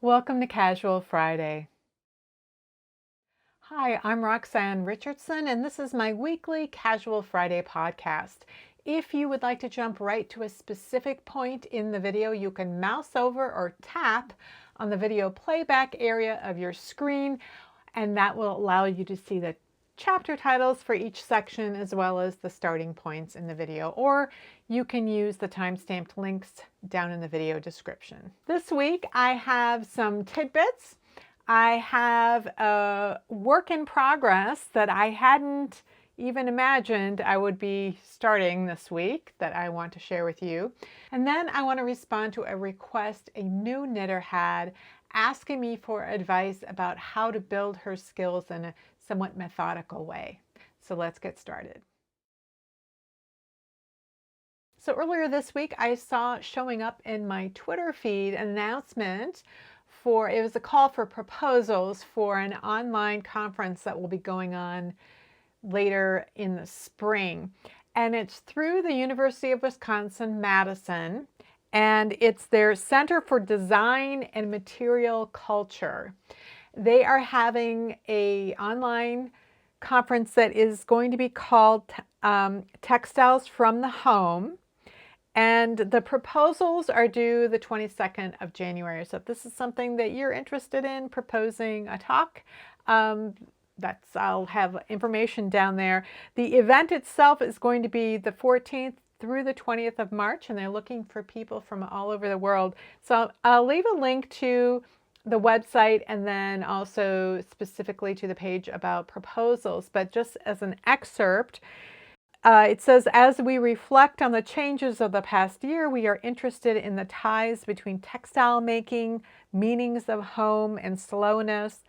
Welcome to Casual Friday. Hi, I'm Roxanne Richardson, and this is my weekly Casual Friday podcast. If you would like to jump right to a specific point in the video, you can mouse over or tap on the video playback area of your screen, and that will allow you to see the chapter titles for each section as well as the starting points in the video, or you can use the timestamped links down in the video description. This week I have some tidbits. I have a work in progress that I hadn't even imagined I would be starting this week that I want to share with you. And then I want to respond to a request a new knitter had asking me for advice about how to build her skills in a somewhat methodical way. So let's get started. So earlier this week, I saw showing up in my Twitter feed an announcement for, it was a call for proposals for an online conference that will be going on later in the spring. And it's through the University of Wisconsin-Madison, and it's their Center for Design and Material Culture. They are having an online conference that is going to be called Textiles from the Home. And the proposals are due the 22nd of January. So if this is something that you're interested in, proposing a talk, I'll have information down there. The event itself is going to be the 14th through the 20th of March, and they're looking for people from all over the world. So I'll leave a link to the website and then also specifically to the page about proposals. But just as an excerpt, it says, as we reflect on the changes of the past year, we are interested in the ties between textile making, meanings of home and slowness,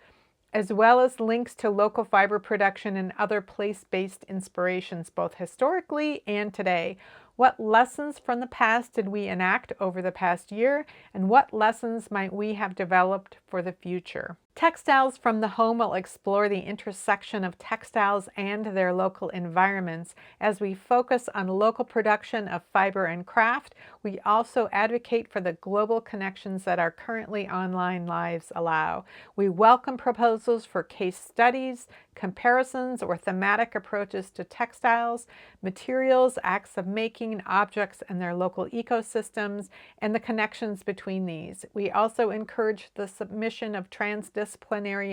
as well as links to local fiber production and other place-based inspirations, both historically and today. What lessons from the past did we enact over the past year, and what lessons might we have developed for the future? Textiles from the Home will explore the intersection of textiles and their local environments. As we focus on local production of fiber and craft, we also advocate for the global connections that our currently online lives allow. We welcome proposals for case studies, comparisons, or thematic approaches to textiles, materials, acts of making, objects, and their local ecosystems, and the connections between these. We also encourage the submission of transdisciplinary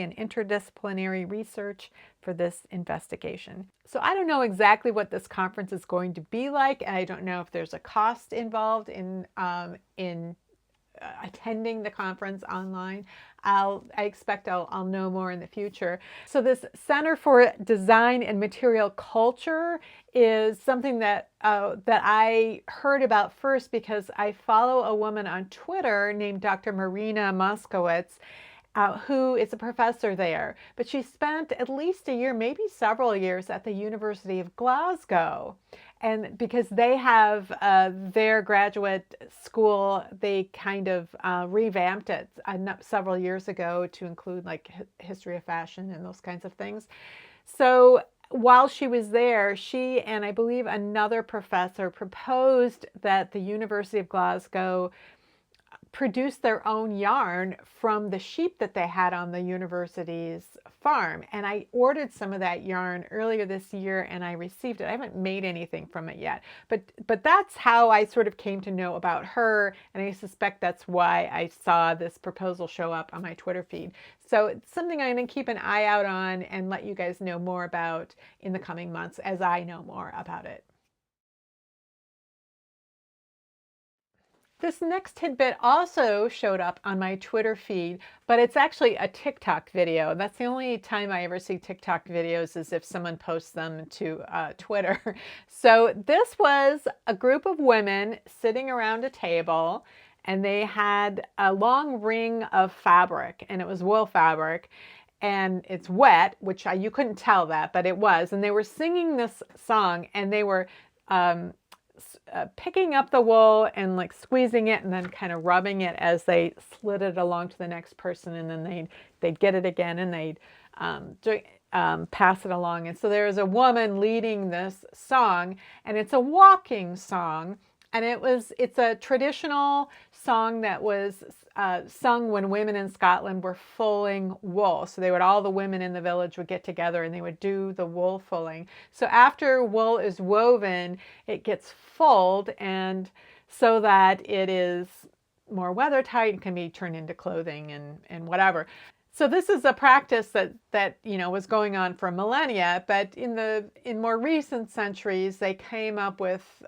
and interdisciplinary research for this investigation. So I don't know exactly what this conference is going to be like, and I don't know if there's a cost involved in attending the conference online. I expect I'll know more in the future. So this Center for Design and Material Culture is something that I heard about first because I follow a woman on Twitter named Dr. Marina Moskowitz, who is a professor there. But she spent at least a year, maybe several years, at the University of Glasgow. And because they have their graduate school, they kind of revamped it several years ago to include like history of fashion and those kinds of things. So while she was there, she and I believe another professor proposed that the University of Glasgow produce their own yarn from the sheep that they had on the university's farm. And I ordered some of that yarn earlier this year and I received it. I haven't made anything from it yet, but that's how I sort of came to know about her. And I suspect that's why I saw this proposal show up on my Twitter feed. So it's something I'm going to keep an eye out on and let you guys know more about in the coming months as I know more about it. This next tidbit also showed up on my Twitter feed, but it's actually a TikTok video. That's the only time I ever see TikTok videos is if someone posts them to Twitter. So this was a group of women sitting around a table, and they had a long ring of fabric, and it was wool fabric, and it's wet, which you couldn't tell that, but it was. And they were singing this song, and they were picking up the wool and like squeezing it and then kind of rubbing it as they slid it along to the next person, and then they'd get it again and they'd pass it along. And so there's a woman leading this song, and it's a walking song, And it's a traditional song that was sung when women in Scotland were fulling wool. So all the women in the village would get together and they would do the wool fulling. So after wool is woven, it gets fulled, and so that it is more weather tight and can be turned into clothing and whatever. So this is a practice that was going on for millennia, but in more recent centuries, they came up with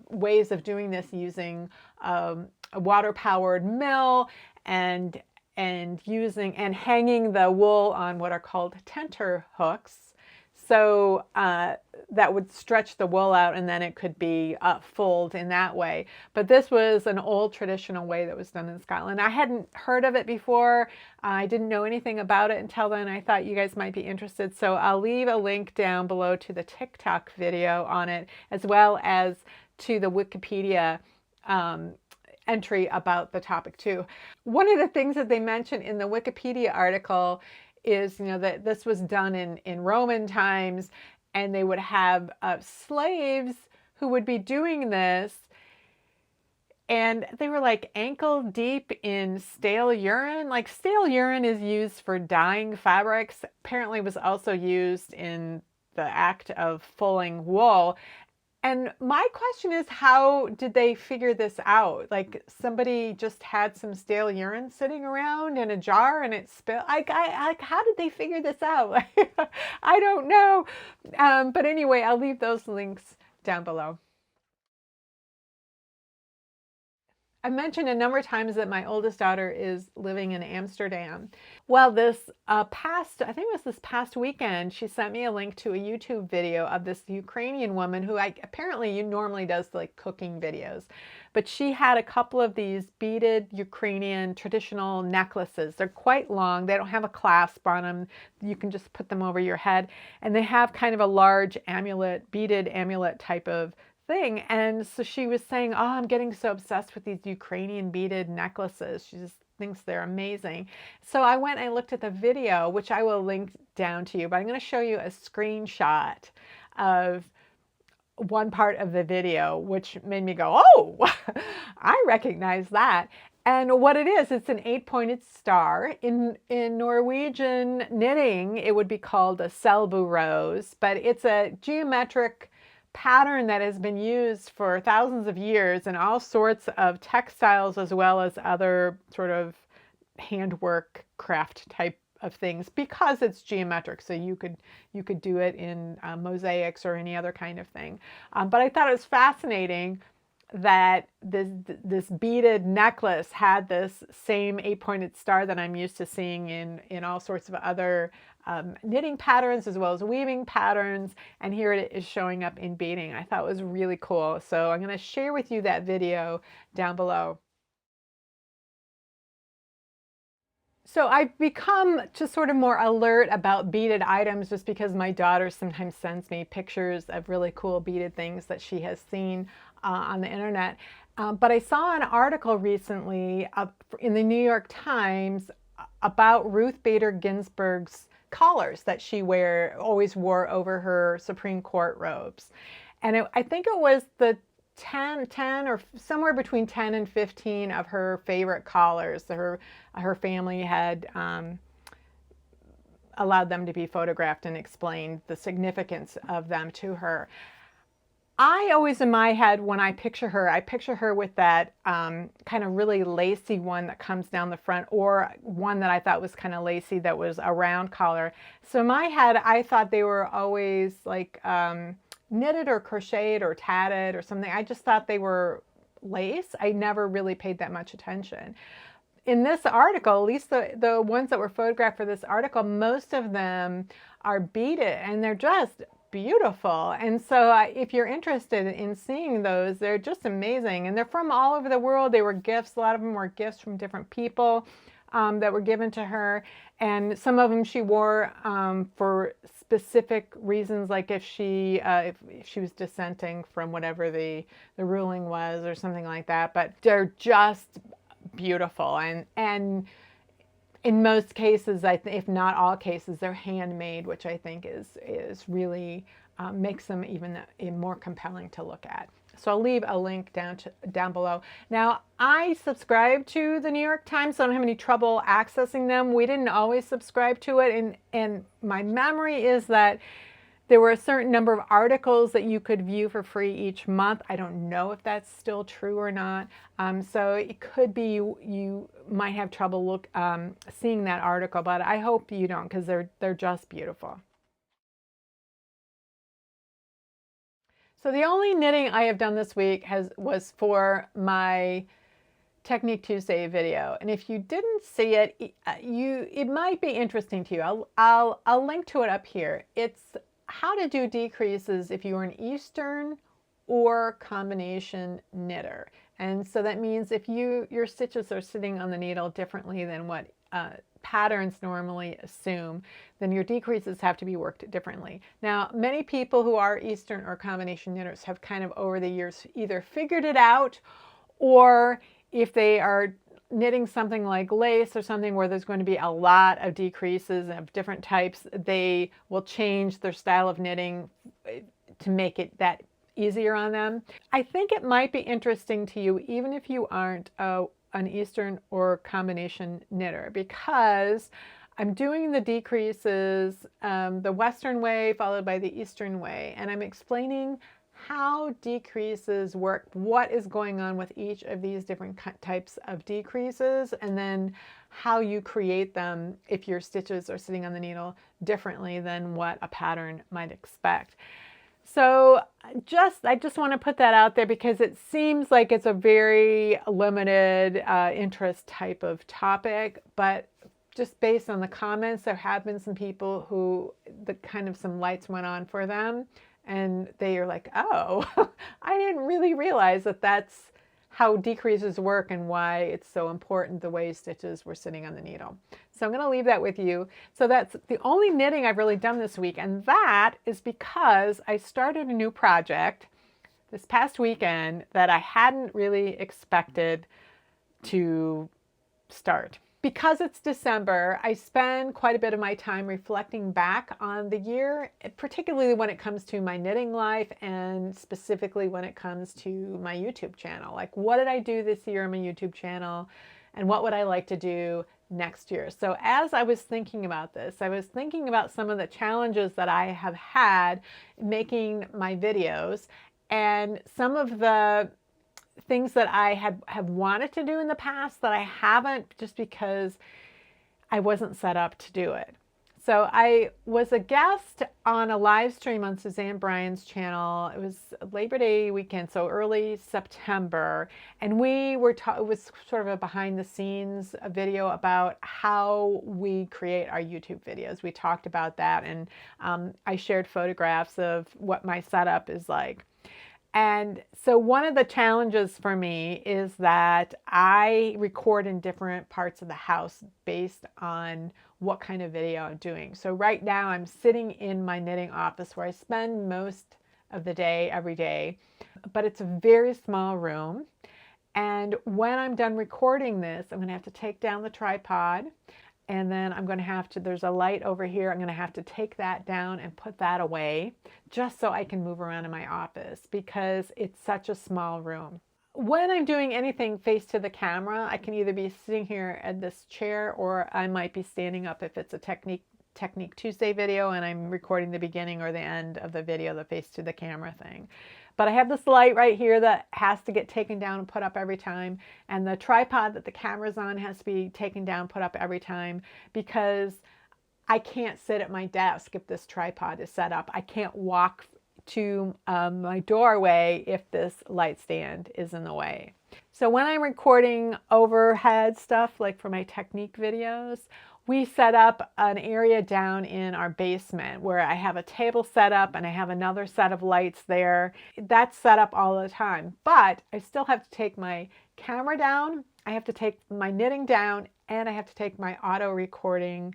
ways of doing this using a water-powered mill and hanging the wool on what are called tenter hooks. So that would stretch the wool out, and then it could be fulled in that way. But this was an old traditional way that was done in Scotland. I hadn't heard of it before. I didn't know anything about it until then. I thought you guys might be interested. So I'll leave a link down below to the TikTok video on it, as well as to the Wikipedia entry about the topic too. One of the things that they mention in the Wikipedia article is, that this was done in Roman times, and they would have slaves who would be doing this, and they were like ankle deep in stale urine. Like, stale urine is used for dyeing fabrics. Apparently, it was also used in the act of fulling wool. And my question is, how did they figure this out? Like, somebody just had some stale urine sitting around in a jar and it spilled. How did they figure this out? I don't know. But anyway, I'll leave those links down below. I mentioned a number of times that my oldest daughter is living in Amsterdam. Well, I think it was this past weekend, she sent me a link to a YouTube video of this Ukrainian woman who apparently normally does like cooking videos. But she had a couple of these beaded Ukrainian traditional necklaces. They're quite long. They don't have a clasp on them. You can just put them over your head. And they have kind of a large amulet, beaded amulet type of thing. And so she was saying, oh, I'm getting so obsessed with these Ukrainian beaded necklaces. She just thinks they're amazing. So I went and looked at the video, which I will link down to you, but I'm going to show you a screenshot of one part of the video, which made me go, oh, I recognize that. And what it is, it's an 8-pointed star. In Norwegian knitting, it would be called a selbu rose, but it's a geometric pattern that has been used for thousands of years in all sorts of textiles, as well as other sort of handwork craft type of things, because it's geometric. So you could do it in mosaics or any other kind of thing. But I thought it was fascinating that this beaded necklace had this same 8-pointed star that I'm used to seeing in all sorts of other knitting patterns, as well as weaving patterns, and here it is showing up in beading. I thought it was really cool. So I'm going to share with you that video down below. So I've become just sort of more alert about beaded items, just because my daughter sometimes sends me pictures of really cool beaded things that she has seen on the internet. But I saw an article recently in the NYTimes about Ruth Bader Ginsburg's collars that she always wore over her Supreme Court robes. And I think it was the 10 or somewhere between 10 and 15 of her favorite collars. Her family had allowed them to be photographed and explained the significance of them to her. I always, in my head, when I picture her with that kind of really lacy one that comes down the front, or one that I thought was kind of lacy that was a round collar. So in my head, I thought they were always like knitted or crocheted or tatted or something. I just thought they were lace. I never really paid that much attention. In this article, at least the ones that were photographed for this article, most of them are beaded, and they're just beautiful. And so if you're interested in seeing those, they're just amazing. And they're from all over the world. They were gifts. A lot of them were gifts from different people that were given to her. And some of them she wore for specific reasons, like if she was dissenting from whatever the ruling was or something like that. But they're just beautiful. And in most cases, if not all cases, they're handmade, which I think is really makes them even more compelling to look at. So I'll leave a link down below. Now, I subscribe to the New York Times, so I don't have any trouble accessing them. We didn't always subscribe to it, and my memory is that there were a certain number of articles that you could view for free each month. I don't know if that's still true or not. So it could be you might have trouble seeing that article, but I hope you don't, because they're just beautiful. So the only knitting I have done this week was for my Technique Tuesday video, and if you didn't see it, it might be interesting to you. I'll link to it up here. It's how to do decreases if you're an Eastern or combination knitter, and so that means if your stitches are sitting on the needle differently than what patterns normally assume, then your decreases have to be worked differently. Now, many people who are Eastern or combination knitters have kind of over the years either figured it out, or if they are knitting something like lace or something where there's going to be a lot of decreases of different types, they will change their style of knitting to make it that easier on them. I think it might be interesting to you even if you aren't an Eastern or combination knitter, because I'm doing the decreases the Western way followed by the Eastern way, and I'm explaining how decreases work, what is going on with each of these different types of decreases, and then how you create them if your stitches are sitting on the needle differently than what a pattern might expect. So I just want to put that out there because it seems like it's a very limited interest type of topic, but just based on the comments, there have been some people who some lights went on for them, and they are like, oh, I didn't really realize that that's how decreases work and why it's so important the way stitches were sitting on the needle. So I'm going to leave that with you. So that's the only knitting I've really done this week, and that is because I started a new project this past weekend that I hadn't really expected to start. Because it's December, I spend quite a bit of my time reflecting back on the year, particularly when it comes to my knitting life and specifically when it comes to my YouTube channel. Like, what did I do this year on my YouTube channel and what would I like to do next year? So as I was thinking about this, I was thinking about some of the challenges that I have had making my videos and some of the things that I have wanted to do in the past that I haven't, just because I wasn't set up to do it. So I was a guest on a live stream on Suzanne Bryan's channel. It was Labor Day weekend, so early September, and we were it was sort of a behind the scenes video about how we create our YouTube videos. We talked about that, and I shared photographs of what my setup is like. And so one of the challenges for me is that I record in different parts of the house based on what kind of video I'm doing. So right now I'm sitting in my knitting office where I spend most of the day, every day, but it's a very small room. And when I'm done recording this, I'm going to have to take down the tripod. And then I'm going to have to, there's a light over here, I'm going to have to take that down and put that away just so I can move around in my office because it's such a small room. When I'm doing anything face to the camera, I can either be sitting here at this chair or I might be standing up if it's a Technique Tuesday video and I'm recording the beginning or the end of the video, the face to the camera thing. But I have this light right here that has to get taken down and put up every time. And the tripod that the camera's on has to be taken down, put up every time, because I can't sit at my desk if this tripod is set up. I can't walk to my doorway if this light stand is in the way. So when I'm recording overhead stuff, like for my Technique videos, we set up an area down in our basement where I have a table set up and I have another set of lights there. That's set up all the time, but I still have to take my camera down, I have to take my knitting down, and I have to take my auto recording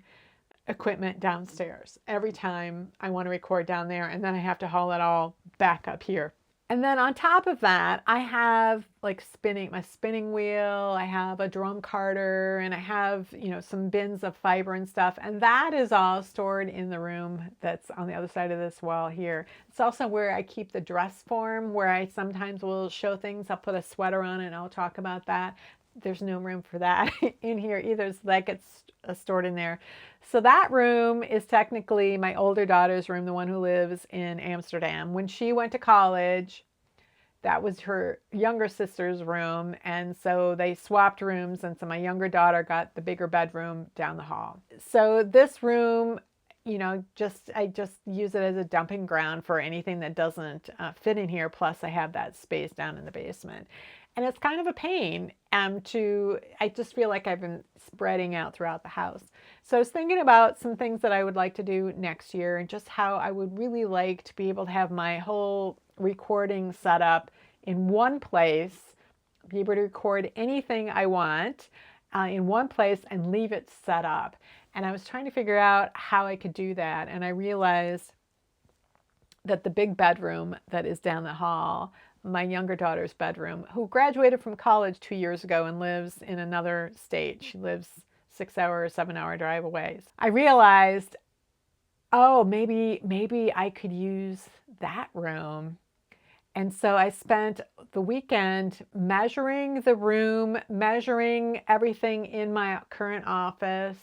equipment downstairs every time I want to record down there, and then I have to haul it all back up here. And then on top of that, I have like my spinning wheel, I have a drum carder, and I have, some bins of fiber and stuff. And that is all stored in the room that's on the other side of this wall here. It's also where I keep the dress form, where I sometimes will show things. I'll put a sweater on and I'll talk about that. There's no room for that in here either, so that gets stored in there. So that room is technically my older daughter's room, the one who lives in Amsterdam. When she went to college, that was her younger sister's room, and so they swapped rooms, and so my younger daughter got the bigger bedroom down the hall. So this room, I just use it as a dumping ground for anything that doesn't fit in here, plus I have that space down in the basement. And it's kind of a pain I just feel like I've been spreading out throughout the house. So I was thinking about some things that I would like to do next year, and just how I would really like to be able to have my whole recording set up in one place, be able to record anything I want in one place and leave it set up. And I was trying to figure out how I could do that, and I realized that the big bedroom that is down the hall, my younger daughter's bedroom, who graduated from college 2 years ago and lives in another state. She lives 6-hour or 7-hour drive away. I realized, oh, maybe I could use that room. And so I spent the weekend measuring the room, measuring everything in my current office,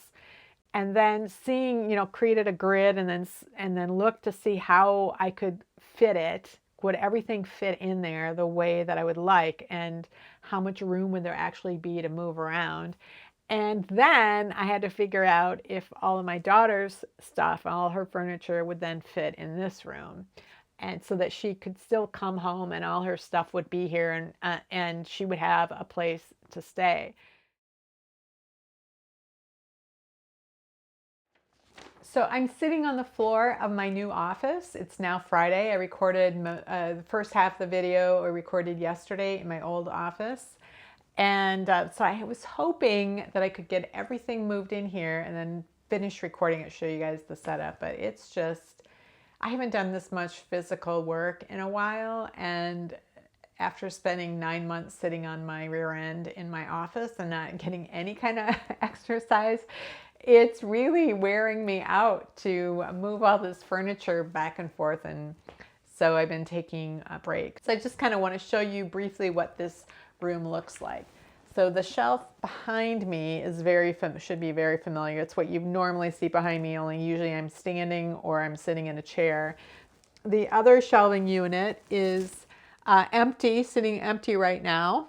and then seeing, created a grid, and then looked to see how I could fit it. Would everything fit in there the way that I would like, and how much room would there actually be to move around? And then I had to figure out if all of my daughter's stuff, all her furniture, would then fit in this room, and so that she could still come home and all her stuff would be here, and she would have a place to stay. So I'm sitting on the floor of my new office. It's now Friday. I recorded the first half of the video I recorded yesterday in my old office. And so I was hoping that I could get everything moved in here and then finish recording it, show you guys the setup. But it's just, I haven't done this much physical work in a while. And after spending 9 months sitting on my rear end in my office and not getting any kind of exercise, it's really wearing me out to move all this furniture back and forth, and so I've been taking a break. So I just kind of want to show you briefly what this room looks like. So the shelf behind me is should be very familiar. It's what you normally see behind me, only usually I'm standing or I'm sitting in a chair. The other shelving unit is empty, sitting empty right now.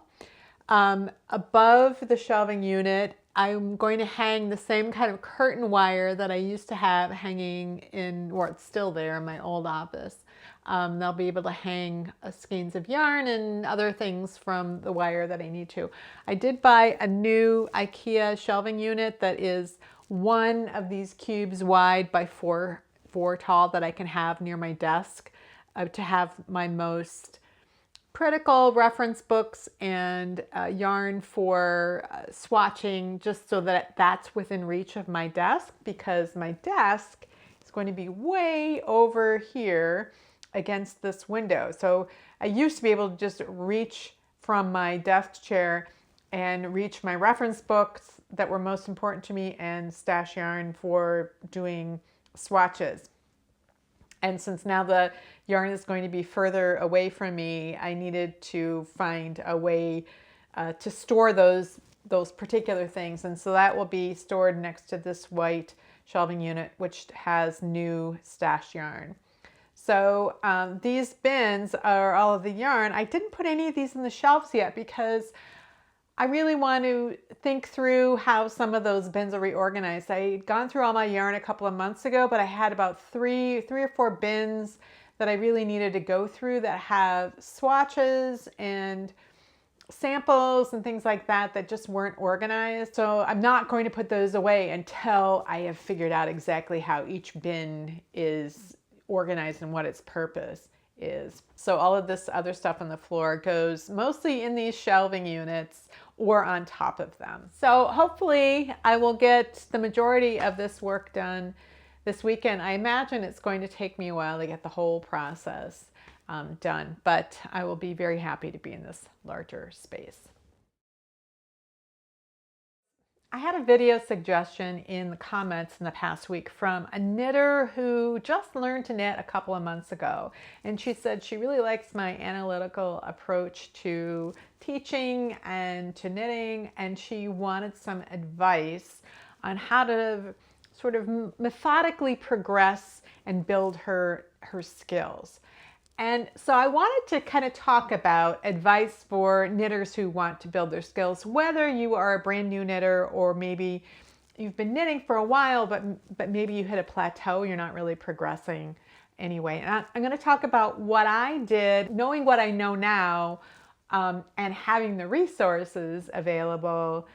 Above the shelving unit, I'm going to hang the same kind of curtain wire that I used to have hanging or it's still there in my old office. They'll be able to hang skeins of yarn and other things from the wire that I need to. I did buy a new IKEA shelving unit that is one of these cubes wide by four tall that I can have near my desk to have my most critical reference books and yarn for swatching, just so that that's within reach of my desk, because my desk is going to be way over here against this window. So I used to be able to just reach from my desk chair and reach my reference books that were most important to me and stash yarn for doing swatches. And since now the yarn is going to be further away from me, I needed to find a way to store those particular things. And so that will be stored next to this white shelving unit, which has new stash yarn. So these bins are all of the yarn. I didn't put any of these in the shelves yet because I really want to think through how some of those bins are reorganized. I had gone through all my yarn a couple of months ago, but I had about three or four bins that I really needed to go through that have swatches and samples and things like that just weren't organized. So I'm not going to put those away until I have figured out exactly how each bin is organized and what its purpose is. So all of this other stuff on the floor goes mostly in these shelving units or on top of them. So hopefully I will get the majority of this work done this weekend. I imagine it's going to take me a while to get the whole process done, but I will be very happy to be in this larger space. I had a video suggestion in the comments in the past week from a knitter who just learned to knit a couple of months ago. And she said she really likes my analytical approach to teaching and to knitting, and she wanted some advice on how to sort of methodically progress and build her skills. And so I wanted to kind of talk about advice for knitters who want to build their skills, whether you are a brand new knitter or maybe you've been knitting for a while, but maybe you hit a plateau, you're not really progressing anyway. And I'm going to talk about what I did, knowing what I know now, and having the resources available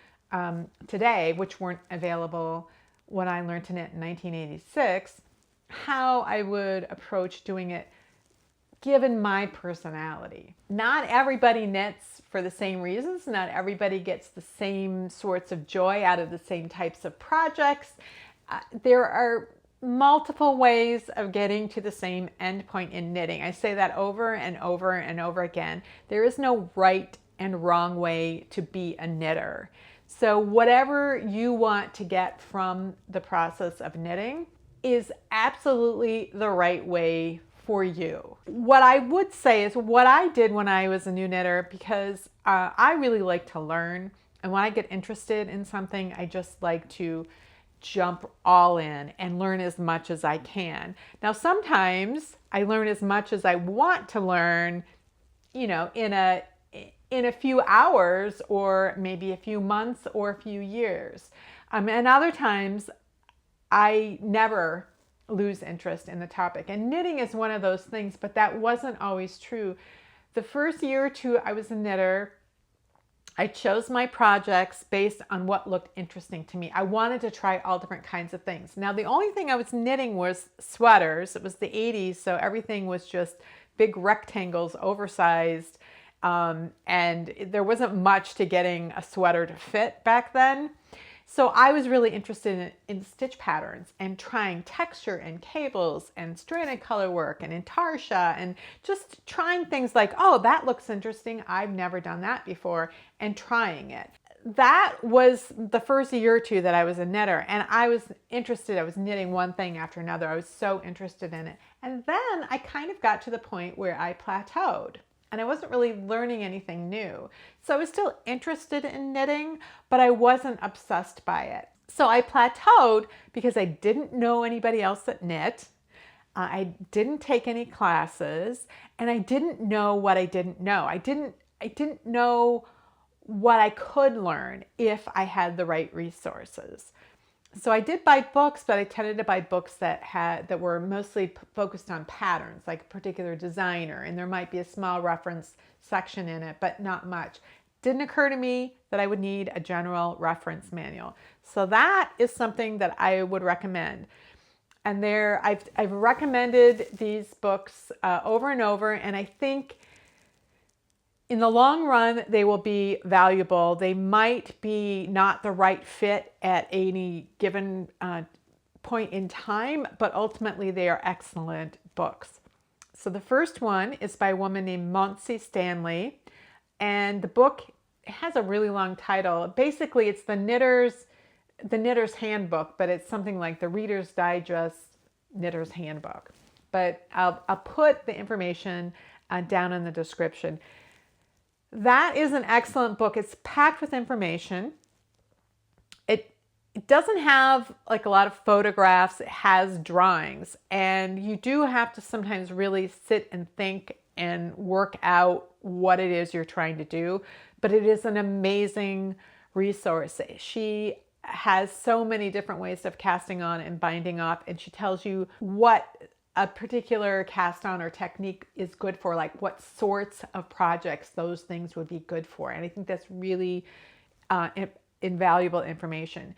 today, which weren't available when I learned to knit in 1986, how I would approach doing it given my personality. Not everybody knits for the same reasons. Not everybody gets the same sorts of joy out of the same types of projects. There are multiple ways of getting to the same endpoint in knitting. I say that over and over and over again. There is no right and wrong way to be a knitter. So whatever you want to get from the process of knitting is absolutely the right way for you. What I would say is what I did when I was a new knitter, because I really like to learn, and when I get interested in something, I just like to jump all in and learn as much as I can. Now, sometimes I learn as much as I want to learn, in a few hours or maybe a few months or a few years. And other times I never lose interest in the topic. And knitting is one of those things, but that wasn't always true. The first year or two I was a knitter, I chose my projects based on what looked interesting to me. I wanted to try all different kinds of things. Now, the only thing I was knitting was sweaters. It was the 80s, so everything was just big rectangles, oversized, and there wasn't much to getting a sweater to fit back then. So I was really interested in stitch patterns and trying texture and cables and stranded color work and intarsia and just trying things like, oh, that looks interesting. I've never done that before, and trying it. That was the first year or two that I was a knitter, and I was interested. I was knitting one thing after another. I was so interested in it. And then I kind of got to the point where I plateaued. And I wasn't really learning anything new. So I was still interested in knitting, but I wasn't obsessed by it. So I plateaued because I didn't know anybody else that knit. I didn't take any classes, and I didn't know what I didn't know. I didn't know what I could learn if I had the right resources. So I did buy books, but I tended to buy books that were mostly focused on patterns, like a particular designer, and there might be a small reference section in it, but not much. Didn't occur to me that I would need a general reference manual. So that is something that I would recommend. And I've recommended these books over and over, and I think in the long run, they will be valuable. They might be not the right fit at any given point in time, but ultimately they are excellent books. So the first one is by a woman named Montse Stanley, and the book has a really long title. Basically, it's the Knitter's Handbook, but it's something like the Reader's Digest Knitter's Handbook. But I'll put the information down in the description. That is an excellent book. It's packed with information. It doesn't have like a lot of photographs. It has drawings, and you do have to sometimes really sit and think and work out what it is you're trying to do, but it is an amazing resource. She has so many different ways of casting on and binding up, and she tells you what a particular cast on or technique is good for, like what sorts of projects those things would be good for. And I think that's really invaluable information.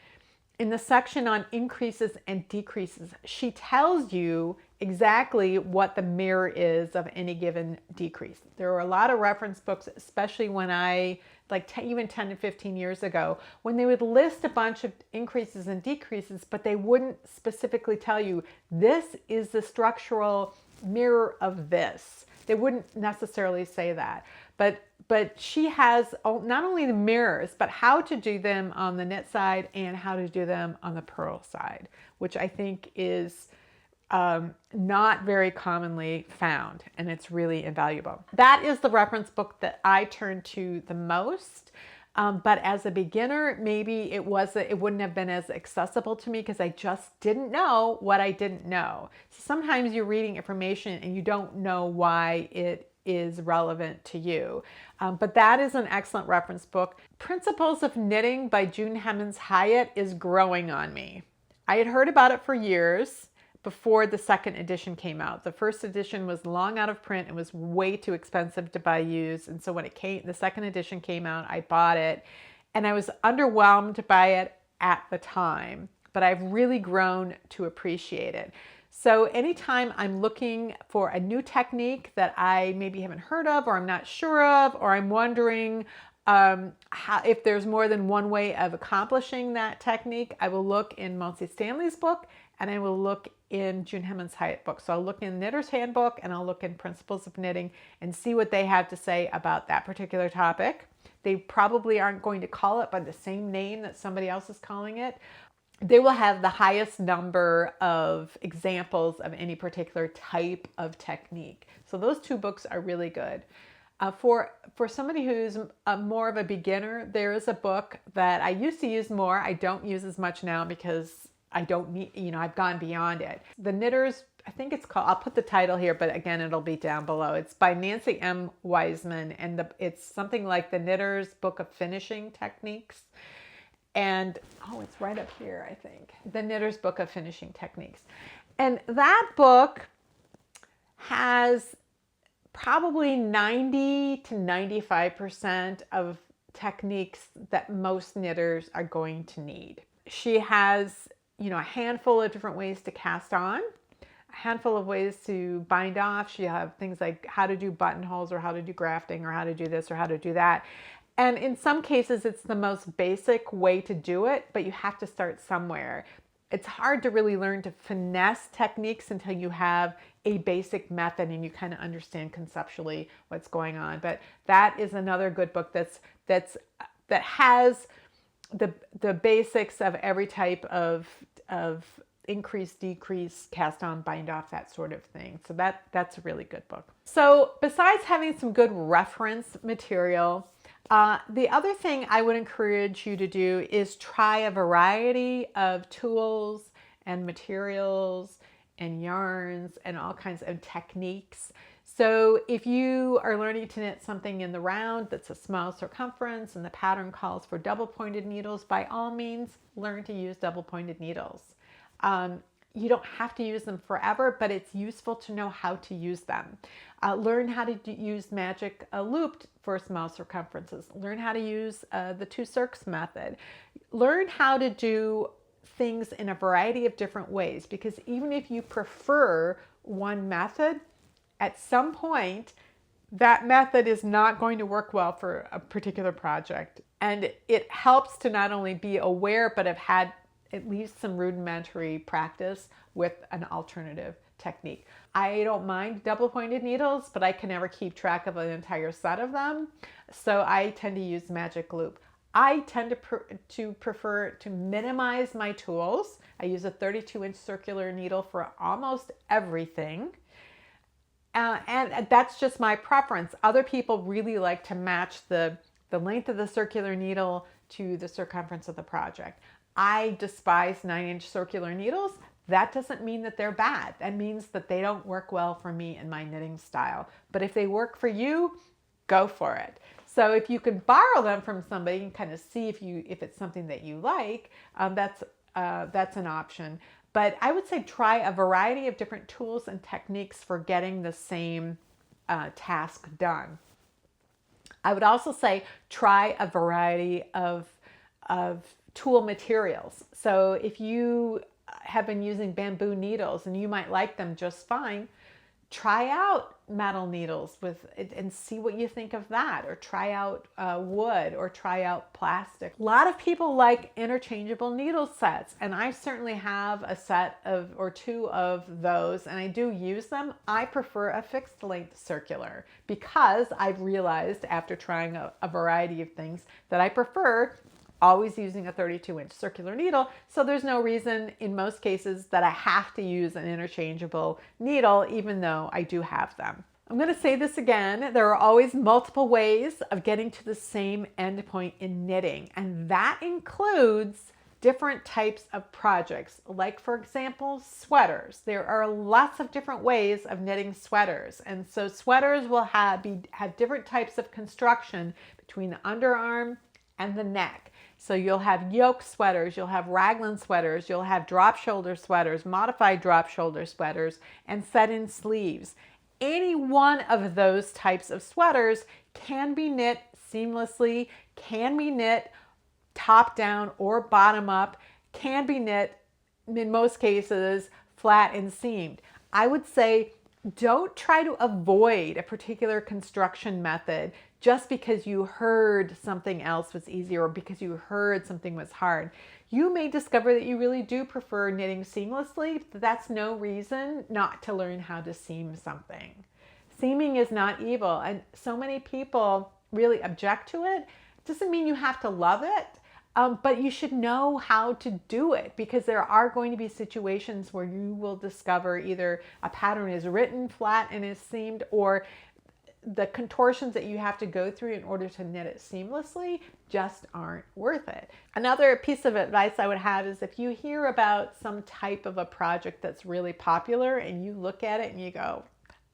In the section on increases and decreases, she tells you exactly what the mirror is of any given decrease. There were a lot of reference books, especially when even 10 to 15 years ago, when they would list a bunch of increases and decreases, but they wouldn't specifically tell you, this is the structural mirror of this. They wouldn't necessarily say that. But she has not only the mirrors, but how to do them on the knit side and how to do them on the purl side, which I think is not very commonly found, and it's really invaluable. That is the reference book that I turn to the most. But as a beginner, maybe it wouldn't have been as accessible to me because I just didn't know what I didn't know. So sometimes you're reading information and you don't know why it is relevant to you. But that is an excellent reference book. Principles of Knitting by June Hemmons Hiatt is growing on me. I had heard about it for years before the second edition came out. The first edition was long out of print. It was way too expensive to buy used. And so when the second edition came out, I bought it and I was underwhelmed by it at the time, but I've really grown to appreciate it. So anytime I'm looking for a new technique that I maybe haven't heard of, or I'm not sure of, or I'm wondering if there's more than one way of accomplishing that technique, I will look in Montse Stanley's book and I will look in June Hemmons Hiatt book. So I'll look in Knitter's Handbook and I'll look in Principles of Knitting and see what they have to say about that particular topic. They probably aren't going to call it by the same name that somebody else is calling it. They will have the highest number of examples of any particular type of technique. So those two books are really good. For somebody who's more of a beginner, there is a book that I used to use more. I don't use as much now because I don't need, I've gone beyond it. The Knitters, I think it's called, I'll put the title here, but again, it'll be down below. It's by Nancie M. Wiseman, and it's something like the Knitters Book of Finishing Techniques. And, it's right up here, I think. The Knitter's Book of Finishing Techniques. And that book has probably 90 to 95% of techniques that most knitters are going to need. She has, a handful of different ways to cast on, a handful of ways to bind off. She have things like how to do buttonholes or how to do grafting or how to do this or how to do that. And in some cases, it's the most basic way to do it, but you have to start somewhere. It's hard to really learn to finesse techniques until you have a basic method and you kind of understand conceptually what's going on. But that is another good book that has the basics of every type of increase, decrease, cast on, bind off, that sort of thing. So that's a really good book. So besides having some good reference material, the other thing I would encourage you to do is try a variety of tools and materials and yarns and all kinds of techniques. So if you are learning to knit something in the round that's a small circumference and the pattern calls for double pointed needles, by all means, learn to use double pointed needles. You don't have to use them forever, but it's useful to know how to use them. Learn how to use magic looped for small circumferences. Learn how to use the two circs method. Learn how to do things in a variety of different ways, because even if you prefer one method, at some point, that method is not going to work well for a particular project. And it helps to not only be aware, but have had at least some rudimentary practice with an alternative technique. I don't mind double pointed needles, but I can never keep track of an entire set of them. So I tend to use magic loop. I tend to prefer to minimize my tools. I use a 32-inch circular needle for almost everything. And that's just my preference. Other people really like to match the length of the circular needle to the circumference of the project. I despise 9-inch circular needles. That doesn't mean that they're bad. That means that they don't work well for me and my knitting style. But if they work for you, go for it. So if you can borrow them from somebody and kind of see if it's something that you like, that's an option. But I would say try a variety of different tools and techniques for getting the same task done. I would also say try a variety of tool materials. So if you have been using bamboo needles and you might like them just fine, try out metal needles with it and see what you think of that, or try out wood, or try out plastic. A lot of people like interchangeable needle sets, and I certainly have a set of or two of those, and I do use them. I prefer a fixed length circular because I've realized after trying a variety of things that I prefer always using a 32-inch circular needle, so there's no reason in most cases that I have to use an interchangeable needle, even though I do have them. I'm going to say this again, there are always multiple ways of getting to the same endpoint in knitting, and that includes different types of projects, like for example, sweaters. There are lots of different ways of knitting sweaters, and so sweaters will have different types of construction between the underarm and the neck. So you'll have yoke sweaters, you'll have raglan sweaters, you'll have drop shoulder sweaters, modified drop shoulder sweaters, and set-in sleeves. Any one of those types of sweaters can be knit seamlessly, can be knit top down or bottom up, can be knit, in most cases, flat and seamed. I would say don't try to avoid a particular construction method just because you heard something else was easier or because you heard something was hard. You may discover that you really do prefer knitting seamlessly, but that's no reason not to learn how to seam something. Seaming is not evil, and so many people really object to it. It doesn't mean you have to love it, but you should know how to do it, because there are going to be situations where you will discover either a pattern is written flat and is seamed, or the contortions that you have to go through in order to knit it seamlessly just aren't worth it. Another piece of advice I would have is if you hear about some type of a project that's really popular and you look at it and you go,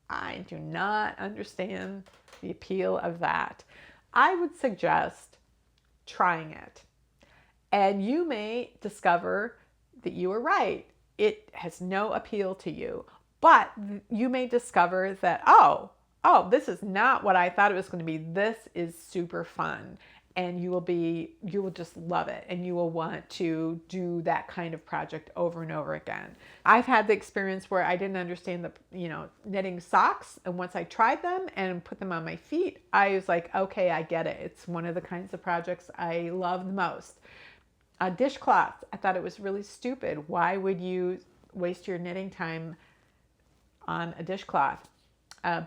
I do not understand the appeal of that, I would suggest trying it. And you may discover that you were right. It has no appeal to you, but you may discover that, oh, this is not what I thought it was going to be. This is super fun. And you will just love it. And you will want to do that kind of project over and over again. I've had the experience where I didn't understand knitting socks. And once I tried them and put them on my feet, I was like, okay, I get it. It's one of the kinds of projects I love the most. Dishcloths, I thought it was really stupid. Why would you waste your knitting time on a dishcloth?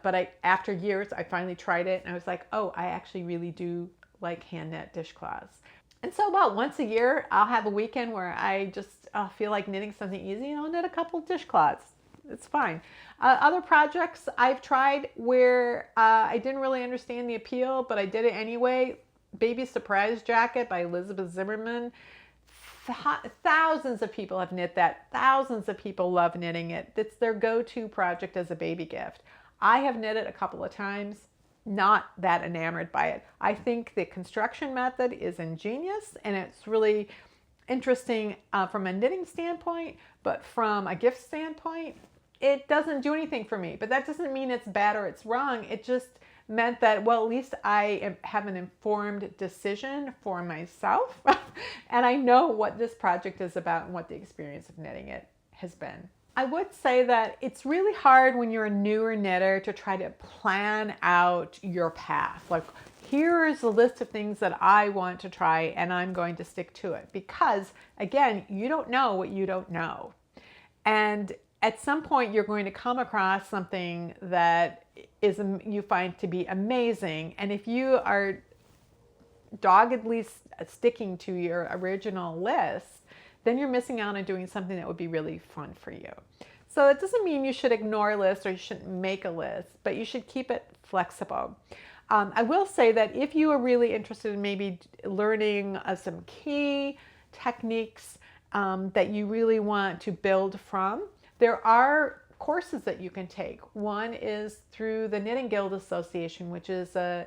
But after years, I finally tried it and I was like, oh, I actually really do like hand knit dishcloths. And so about once a year, I'll have a weekend where I just feel like knitting something easy and I'll knit a couple dishcloths. It's fine. Other projects I've tried where I didn't really understand the appeal, but I did it anyway. Baby Surprise Jacket by Elizabeth Zimmerman. Thousands of people have knit that. Thousands of people love knitting it. It's their go-to project as a baby gift. I have knit it a couple of times, not that enamored by it. I think the construction method is ingenious and it's really interesting from a knitting standpoint, but from a gift standpoint, it doesn't do anything for me. But that doesn't mean it's bad or it's wrong. It just meant that, well, at least I have an informed decision for myself and I know what this project is about and what the experience of knitting it has been. I would say that it's really hard when you're a newer knitter to try to plan out your path. Like, here's a list of things that I want to try and I'm going to stick to it. Because again, you don't know what you don't know. And at some point you're going to come across something that you find to be amazing. And if you are doggedly sticking to your original list, then you're missing out on doing something that would be really fun for you. So it doesn't mean you should ignore a list or you shouldn't make a list, but you should keep it flexible. I will say that if you are really interested in maybe learning some key techniques that you really want to build from, there are courses that you can take. One is through the Knitting Guild Association, which is an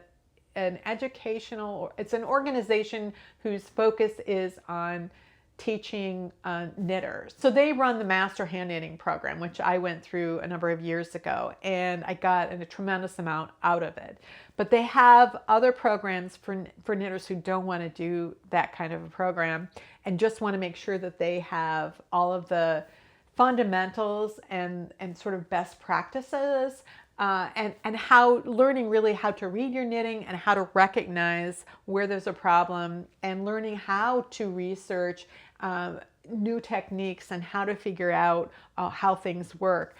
it's an organization whose focus is on teaching knitters. So they run the Master Hand Knitting program, which I went through a number of years ago, and I got a tremendous amount out of it. But they have other programs for knitters who don't want to do that kind of a program and just want to make sure that they have all of the fundamentals and sort of best practices, and how learning really how to read your knitting and how to recognize where there's a problem, and learning how to research new techniques and how to figure out how things work.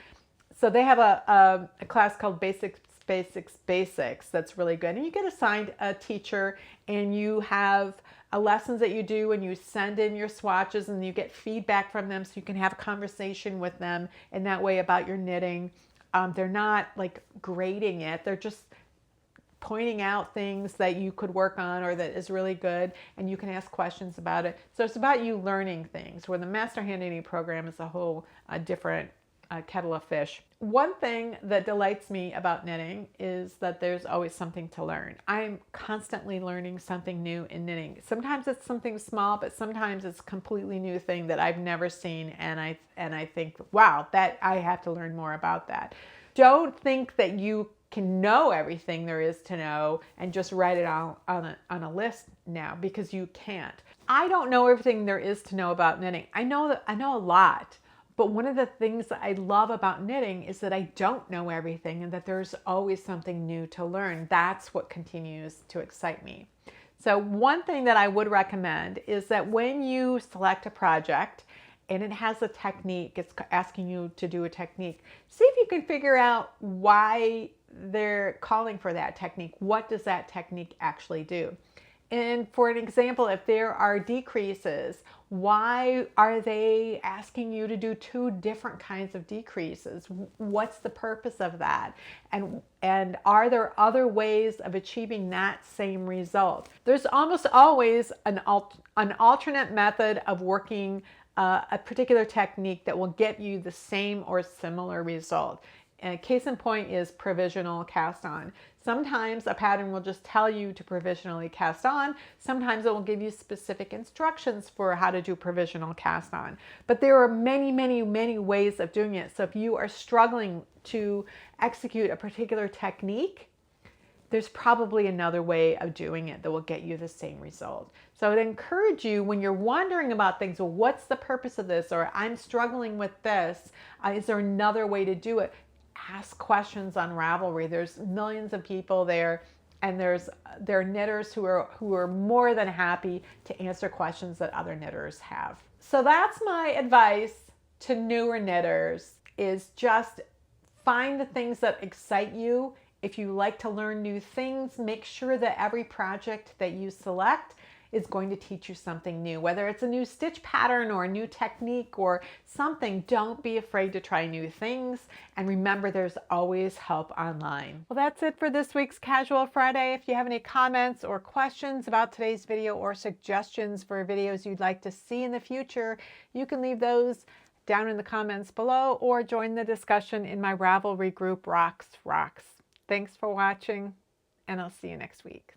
So they have a class called Basics that's really good. And you get assigned a teacher, and you have lessons that you do, and you send in your swatches, and you get feedback from them so you can have a conversation with them in that way about your knitting. They're not like grading it. They're just pointing out things that you could work on or that is really good, and you can ask questions about it. So it's about you learning things, where the Master Hand Knitting program is a whole different kettle of fish. One thing that delights me about knitting is that there's always something to learn. I'm constantly learning something new in knitting. Sometimes it's something small, but sometimes it's a completely new thing that I've never seen, and I think, wow, that I have to learn more about that. Don't think that you can know everything there is to know and just write it on a list now, because you can't. I don't know everything there is to know about knitting. I know a lot. But one of the things that I love about knitting is that I don't know everything, and that there's always something new to learn. That's what continues to excite me. So one thing that I would recommend is that when you select a project and it has a technique, it's asking you to do a technique, see if you can figure out why they're calling for that technique. What does that technique actually do? And for an example, if there are decreases, why are they asking you to do two different kinds of decreases? What's the purpose of that? And are there other ways of achieving that same result? There's almost always an alternate method of working a particular technique that will get you the same or similar result. And case in point is provisional cast on. Sometimes a pattern will just tell you to provisionally cast on. Sometimes it will give you specific instructions for how to do provisional cast on. But there are many, many, many ways of doing it. So if you are struggling to execute a particular technique, there's probably another way of doing it that will get you the same result. So I'd encourage you, when you're wondering about things, well, what's the purpose of this? Or I'm struggling with this. Is there another way to do it? Ask questions on Ravelry. There's millions of people there, and there are knitters who are more than happy to answer questions that other knitters have. So that's my advice to newer knitters, is just find the things that excite you. If you like to learn new things, make sure that every project that you select is going to teach you something new, whether it's a new stitch pattern or a new technique or something. Don't be afraid to try new things, and remember, there's always help online. Well, that's it for this week's Casual Friday. If you have any comments or questions about today's video, or suggestions for videos you'd like to see in the future, you can leave those down in the comments below, or join the discussion in my Ravelry group, Rocks. Thanks for watching, and I'll see you next week.